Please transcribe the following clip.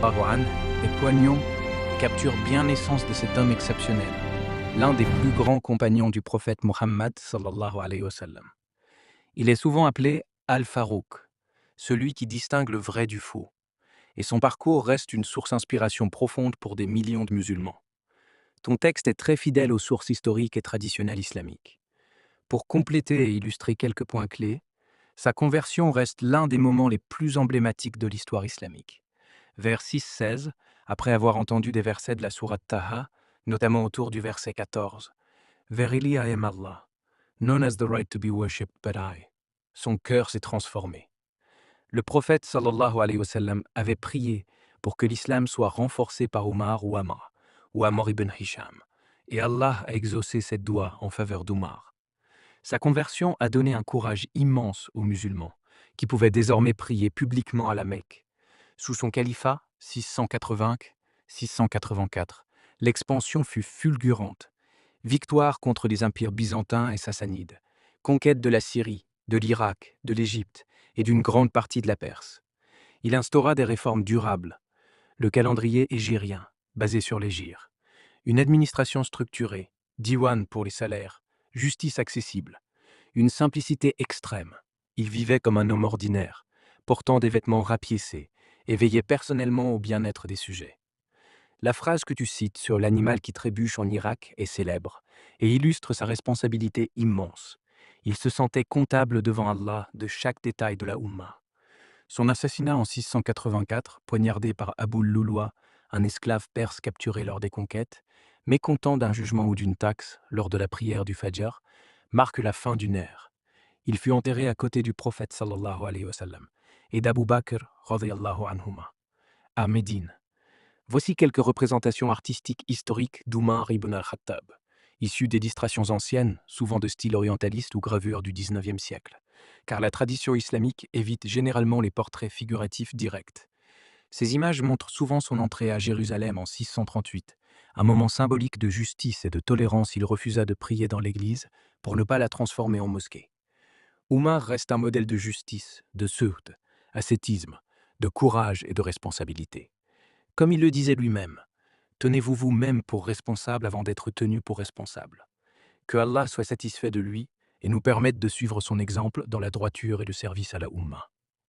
Arwan est poignant et capture bien l'essence de cet homme exceptionnel, l'un des plus grands compagnons du prophète Mohammed sallallahu alayhi wa sallam. Il est souvent appelé Al-Farouk, celui qui distingue le vrai du faux, et son parcours reste une source d'inspiration profonde pour des millions de musulmans. Ton texte est très fidèle aux sources historiques et traditionnelles islamiques. Pour compléter et illustrer quelques points clés, sa conversion reste l'un des moments les plus emblématiques de l'histoire islamique. Vers 6-16, après avoir entendu des versets de la sourate Taha, notamment autour du verset 14, Verily I am Allah, none has the right to be worshipped but I. Son cœur s'est transformé. Le prophète sallallahu alayhi wa sallam avait prié pour que l'islam soit renforcé par Omar ou Amr ibn Hisham, et Allah a exaucé cette doua en faveur d'Omar. Sa conversion a donné un courage immense aux musulmans, qui pouvaient désormais prier publiquement à la Mecque. Sous son califat, 680-684, l'expansion fut fulgurante. Victoire contre les empires byzantins et sassanides, conquête de la Syrie, de l'Irak, de l'Égypte et d'une grande partie de la Perse. Il instaura des réformes durables, le calendrier hégirien, basé sur l'hégire, une administration structurée, diwan pour les salaires, justice accessible, une simplicité extrême. Il vivait comme un homme ordinaire, portant des vêtements rapiécés et veillait personnellement au bien-être des sujets. La phrase que tu cites sur l'animal qui trébuche en Irak est célèbre et illustre sa responsabilité immense. Il se sentait comptable devant Allah de chaque détail de la Oumma. Son assassinat en 684, poignardé par Abu Louloua, un esclave perse capturé lors des conquêtes, mécontent d'un jugement ou d'une taxe lors de la prière du Fajr, marque la fin d'une ère. Il fut enterré à côté du prophète sallallahu alayhi wa sallam et d'Abu Bakr radiyallahu anhuma, à Médine. Voici quelques représentations artistiques historiques d'Umar ibn al-Khattab, issues d'illustrations anciennes, souvent de style orientaliste ou gravure du XIXe siècle, car la tradition islamique évite généralement les portraits figuratifs directs. Ces images montrent souvent son entrée à Jérusalem en 638, un moment symbolique de justice et de tolérance. Il refusa de prier dans l'église pour ne pas la transformer en mosquée. Umar reste un modèle de justice, de zuhd, ascétisme, de courage et de responsabilité. Comme il le disait lui-même, tenez-vous vous-même pour responsable avant d'être tenu pour responsable. Que Allah soit satisfait de lui et nous permette de suivre son exemple dans la droiture et le service à la Oumma.